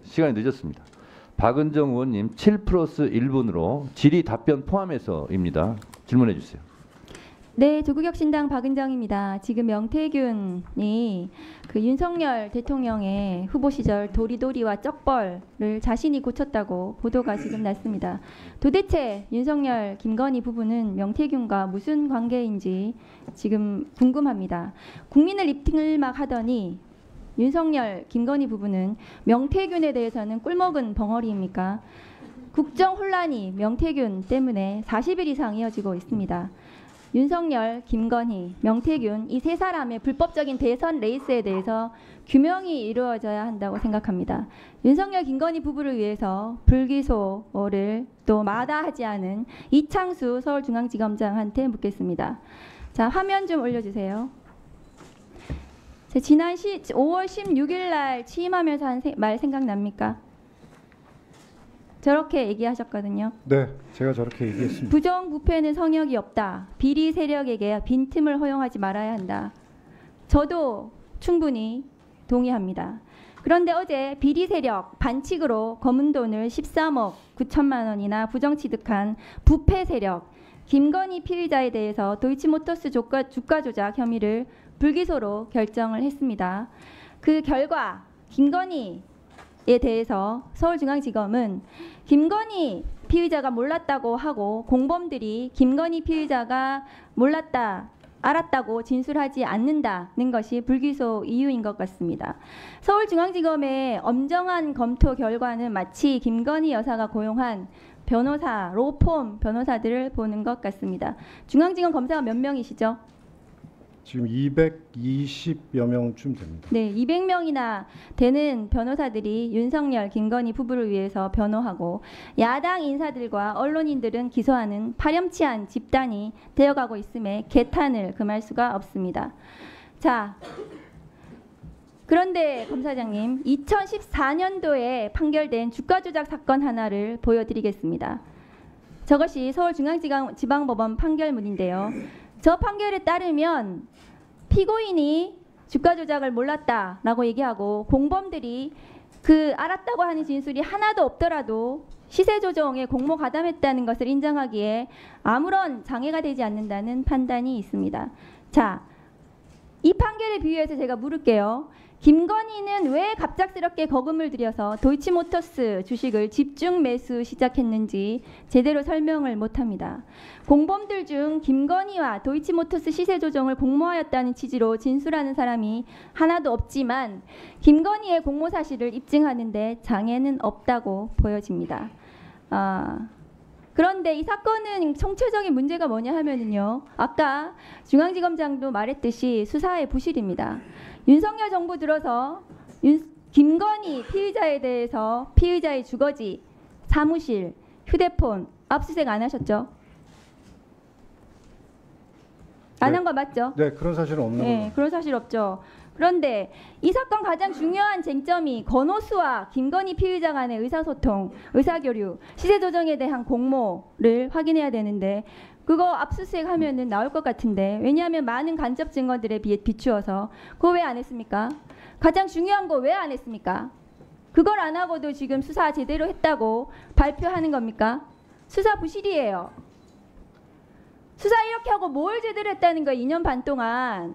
시간이 늦었습니다. 박은정 의원님 7+1분으로 질의 답변 포함해서입니다. 질문해 주세요. 네, 조국혁신당 박은정입니다. 지금 명태균이 그 윤석열 대통령의 후보 시절 도리도리와 쩍벌을 자신이 고쳤다고 보도가 지금 났습니다. 도대체 윤석열, 김건희 부부는 명태균과 무슨 관계인지 지금 궁금합니다. 국민을 입틀막 하더니 윤석열, 김건희 부부는 명태균에 대해서는 꿀먹은 벙어리입니까? 국정 혼란이 명태균 때문에 40일 이상 이어지고 있습니다. 윤석열, 김건희, 명태균 이 세 사람의 불법적인 대선 레이스에 대해서 규명이 이루어져야 한다고 생각합니다. 윤석열, 김건희 부부를 위해서 불기소를 또 마다하지 않은 이창수 서울중앙지검장한테 묻겠습니다. 자, 화면 좀 올려주세요. 지난 5월 16일 날 취임하면서 한 말 생각납니까? 저렇게 얘기하셨거든요. 네, 제가 저렇게 얘기했습니다. 부정부패는 성역이 없다. 비리 세력에게 빈틈을 허용하지 말아야 한다. 저도 충분히 동의합니다. 그런데 어제 비리 세력 반칙으로 검은 돈을 13억 9천만 원이나 부정취득한 부패 세력 김건희 피의자에 대해서 도이치모터스 주가 조작 혐의를 불기소로 결정을 했습니다. 그 결과 김건희에 대해서 서울중앙지검은 김건희 피의자가 몰랐다고 하고 공범들이 김건희 피의자가 몰랐다, 알았다고 진술하지 않는다는 것이 불기소 이유인 것 같습니다. 서울중앙지검의 엄정한 검토 결과는 마치 김건희 여사가 고용한 변호사, 로펌 변호사들을 보는 것 같습니다. 중앙지검 검사가 몇 명이시죠? 지금 220여 명쯤 됩니다. 네, 200명이나 되는 변호사들이 윤석열, 김건희 부부를 위해서 변호하고 야당 인사들과 언론인들은 기소하는 파렴치한 집단이 되어가고 있음에 개탄을 금할 수가 없습니다. 자, 그런데 검사장님, 2014년도에 판결된 주가 조작 사건 하나를 보여드리겠습니다. 저것이 서울중앙지방법원 판결문인데요. 저 판결에 따르면 피고인이 주가 조작을 몰랐다라고 얘기하고 공범들이 그 알았다고 하는 진술이 하나도 없더라도 시세 조정에 공모 가담했다는 것을 인정하기에 아무런 장애가 되지 않는다는 판단이 있습니다. 자, 이 판결에 비유해서 제가 물을게요. 김건희는 왜 갑작스럽게 거금을 들여서 도이치모터스 주식을 집중 매수 시작했는지 제대로 설명을 못합니다. 공범들 중 김건희와 도이치모터스 시세 조정을 공모하였다는 취지로 진술하는 사람이 하나도 없지만 김건희의 공모 사실을 입증하는 데 장애는 없다고 보여집니다. 그런데 이 사건은 총체적인 문제가 뭐냐 하면은요. 아까 중앙지검장도 말했듯이 수사의 부실입니다. 윤석열 정부 들어서 김건희 피의자에 대해서 피의자의 주거지, 사무실, 휴대폰 압수수색 안 하셨죠? 안 한 거 맞죠? 네, 그런 사실은 없는 거예요. 네, 그런 사실 없죠. 그런데 이 사건 가장 중요한 쟁점이 권오수와 김건희 피의자 간의 의사소통, 의사교류, 시세 조정에 대한 공모를 확인해야 되는데 그거 압수수색 하면은 나올 것 같은데 왜냐하면 많은 간접 증거들에 비추어서 그거 왜 안 했습니까? 가장 중요한 거 왜 안 했습니까? 그걸 안 하고도 지금 수사 제대로 했다고 발표하는 겁니까? 수사 부실이에요. 수사 이렇게 하고 뭘 제대로 했다는 거예요? 2년 반 동안.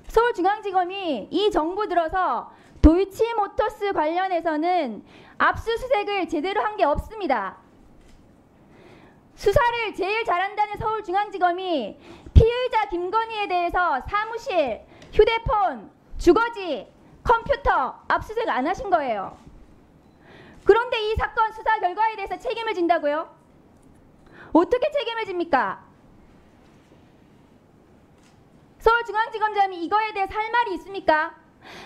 서울중앙지검이 이 정부 들어서 도이치모터스 관련해서는 압수수색을 제대로 한 게 없습니다. 수사를 제일 잘한다는 서울중앙지검이 피의자 김건희에 대해서 사무실, 휴대폰, 주거지, 컴퓨터 압수수색 안 하신 거예요. 그런데 이 사건 수사 결과에 대해서 책임을 진다고요? 어떻게 책임을 집니까? 서울중앙지검장이 이거에 대해서 할 말이 있습니까?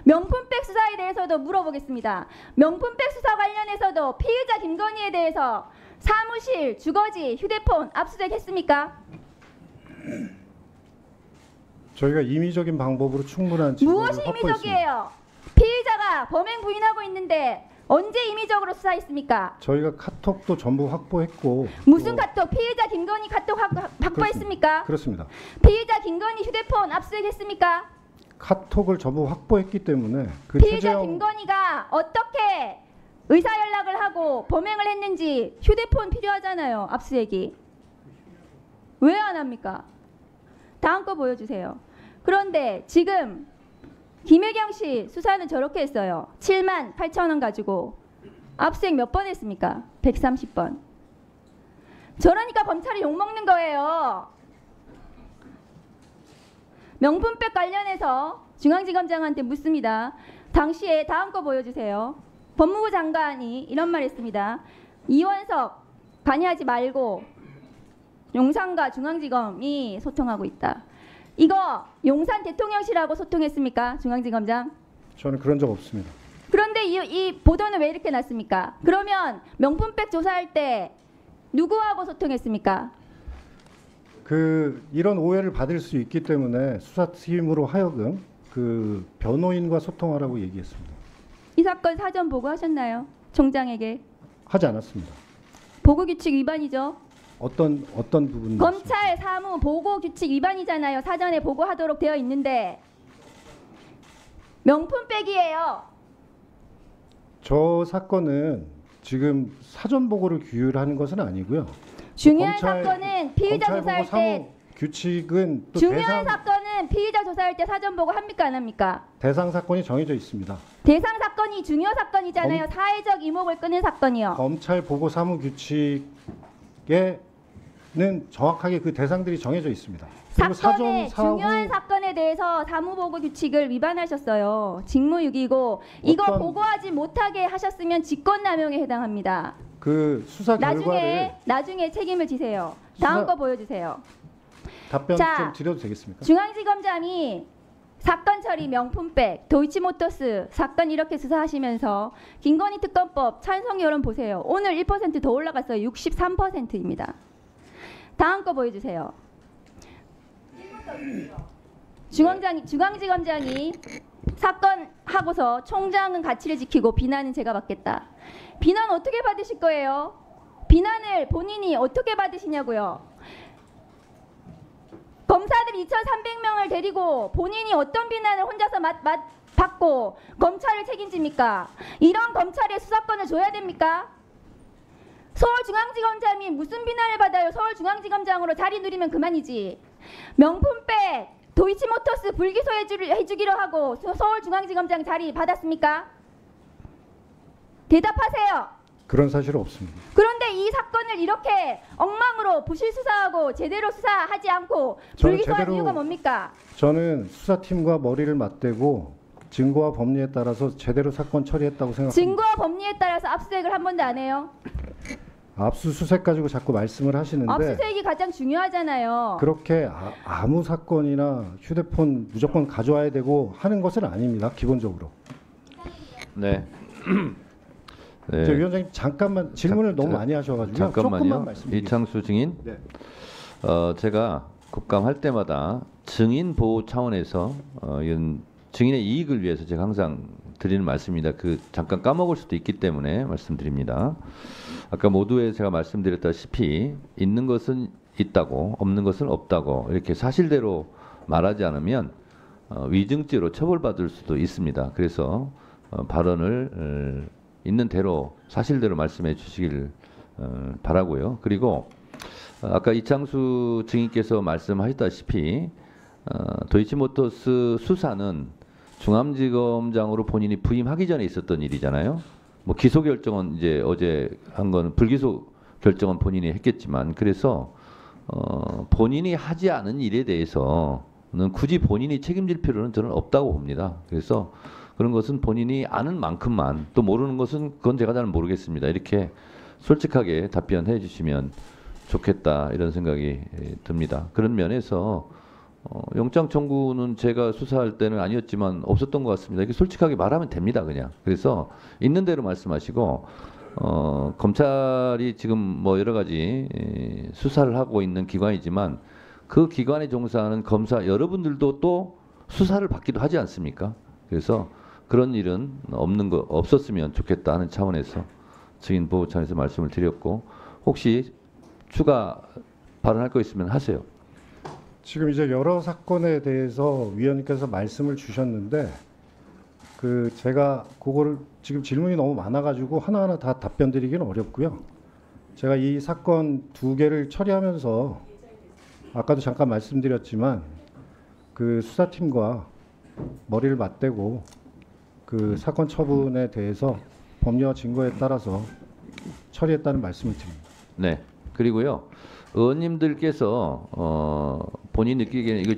명품백 수사에 대해서도 물어보겠습니다. 명품백 수사 관련해서도 피의자 김건희에 대해서 사무실, 주거지, 휴대폰 압수수색했습니까? 저희가 임의적인 방법으로 충분한 증거를 무엇이 확보했습니다. 임의적이에요? 피의자가 범행 부인하고 있는데 언제 임의적으로 수사했습니까? 저희가 카톡도 전부 확보했고. 무슨 카톡? 피의자 김건희 카톡 확보했습니까? 그렇습니다. 피의자 김건희 휴대폰 압수수색했습니까? 카톡을 전부 확보했기 때문에 그 피의자 최재형 김건희가 어떻게 의사 연락을 하고 범행을 했는지 휴대폰 필요하잖아요. 압수얘기. 왜 안 합니까? 다음 거 보여주세요. 그런데 지금 김혜경 씨 수사는 저렇게 했어요. 7만 8천 원 가지고 압수수색 몇 번 했습니까? 130번. 저러니까 검찰이 욕먹는 거예요. 명품백 관련해서 중앙지검장한테 묻습니다. 당시에 다음 거 보여주세요. 법무부 장관이 이런 말 했습니다. 이원석 관여하지 말고 용산과 중앙지검이 소통하고 있다. 이거 용산 대통령실하고 소통했습니까? 중앙지검장? 저는 그런 적 없습니다. 그런데 이 보도는 왜 이렇게 났습니까? 그러면 명품백 조사할 때 누구하고 소통했습니까? 이런 오해를 받을 수 있기 때문에 수사팀으로 하여금 그 변호인과 소통하라고 얘기했습니다. 이 사건 사전 보고하셨나요? 총장에게. 하지 않았습니다. 보고규칙 위반이죠. 어떤 부분? 검찰 사무 보고규칙 위반이잖아요. 사전에 보고하도록 되어 있는데 명품백이에요. 저 사건은 지금 사전 보고를 규율하는 것은 아니고요. 중요한 검찰- 사건은 피의자 검찰 조사할 보고 사무 때 규칙은 또 중요한 사건은 피의자 조사할 때 사전 보고 합니까 안 합니까? 대상 사건이 정해져 있습니다. 대상 사건이 중요 사건이잖아요. 사회적 이목을 끄는 사건이요. 검찰 보고 사무 규칙에는 정확하게 그 대상들이 정해져 있습니다. 그리고 사건의 사후 중요한 사건에 대해서 사무보고 규칙을 위반하셨어요. 직무유기고 이거 어떤- 보고하지 못하게 하셨으면 직권남용에 해당합니다. 그 수사 결과를 나중에 책임을 지세요. 다음 수사- 거 보여주세요. 답변 자, 좀 드려도 되겠습니까? 중앙지검장이 사건 처리 명품백, 도이치모터스 사건 이렇게 수사하시면서 김건희 특검법 찬성 여론 보세요. 오늘 1% 더 올라갔어요. 63%입니다. 다음 거 보여주세요. 중앙지검장이 사건 하고서 총장은 가치를 지키고 비난은 제가 받겠다. 비난 어떻게 받으실 거예요? 비난을 본인이 어떻게 받으시냐고요? 검사들 2,300명을 데리고 본인이 어떤 비난을 혼자서 받고 검찰을 책임집니까? 이런 검찰에 수사권을 줘야 됩니까? 서울중앙지검장이 무슨 비난을 받아요? 서울중앙지검장으로 자리 누리면 그만이지. 명품백 도이치모터스 불기소 해주기로 하고 서울중앙지검장 자리 받았습니까? 대답하세요. 그런 사실은 없습니다. 그런데 이 사건을 이렇게 엉망으로 부실 수사하고 제대로 수사하지 않고 저는 불기소한 제대로- 이유가 뭡니까? 저는 수사팀과 머리를 맞대고 증거와 법리에 따라서 제대로 사건 처리했다고 생각합니다. 증거와 법리에 따라서 압수수색을 한 번도 안 해요. 압수수색 가지고 자꾸 말씀을 하시는데 압수수색이 가장 중요하잖아요. 그렇게 아무 사건이나 휴대폰 무조건 가져와야 되고 하는 것은 아닙니다. 기본적으로. 네. 네. 저 위원장님 잠깐만 질문을 너무 많이 하셔가지고 잠깐만요. 조금만 말씀드리겠습니다. 이창수 증인. 네. 제가 국감할 때마다 증인 보호 차원에서 이런 증인의 이익을 위해서 제가 항상 드리는 말씀입니다. 잠깐 까먹을 수도 있기 때문에 말씀드립니다. 아까 모두에 제가 말씀드렸다시피 있는 것은 있다고 없는 것은 없다고 이렇게 사실대로 말하지 않으면 위증죄로 처벌받을 수도 있습니다. 그래서 발언을 있는 대로 사실대로 말씀해 주시길 바라고요. 그리고 아까 이창수 증인께서 말씀하셨다시피 도이치모터스 수사는 중앙지검장으로 본인이 부임하기 전에 있었던 일이잖아요. 뭐 기소 결정은 이제 어제 한 건 불기소 결정은 본인이 했겠지만 그래서 본인이 하지 않은 일에 대해서는 굳이 본인이 책임질 필요는 저는 없다고 봅니다. 그래서 그런 것은 본인이 아는 만큼만 또 모르는 것은 그건 제가 잘 모르겠습니다. 이렇게 솔직하게 답변해 주시면 좋겠다 이런 생각이 듭니다. 그런 면에서 영장 청구는 제가 수사할 때는 아니었지만 없었던 것 같습니다. 이렇게 솔직하게 말하면 됩니다. 그냥. 그래서 있는 대로 말씀하시고 검찰이 지금 뭐 여러 가지 수사를 하고 있는 기관이지만 그 기관에 종사하는 검사 여러분들도 또 수사를 받기도 하지 않습니까? 그래서 그런 일은 없었으면 좋겠다 하는 차원에서 증인 보호 차원에서 말씀을 드렸고 혹시 추가 발언할 거 있으면 하세요. 지금 이제 여러 사건에 대해서 위원님께서 말씀을 주셨는데 제가 그거를 지금 질문이 너무 많아가지고 하나하나 다 답변 드리기는 어렵고요. 제가 이 사건 두 개를 처리하면서 아까도 잠깐 말씀드렸지만 그 수사팀과 머리를 맞대고 그 사건 처분에 대해서 법리와 증거에 따라서 처리했다는 말씀을 드립니다. 네. 그리고요. 의원님들께서 본인 느끼기에는 이거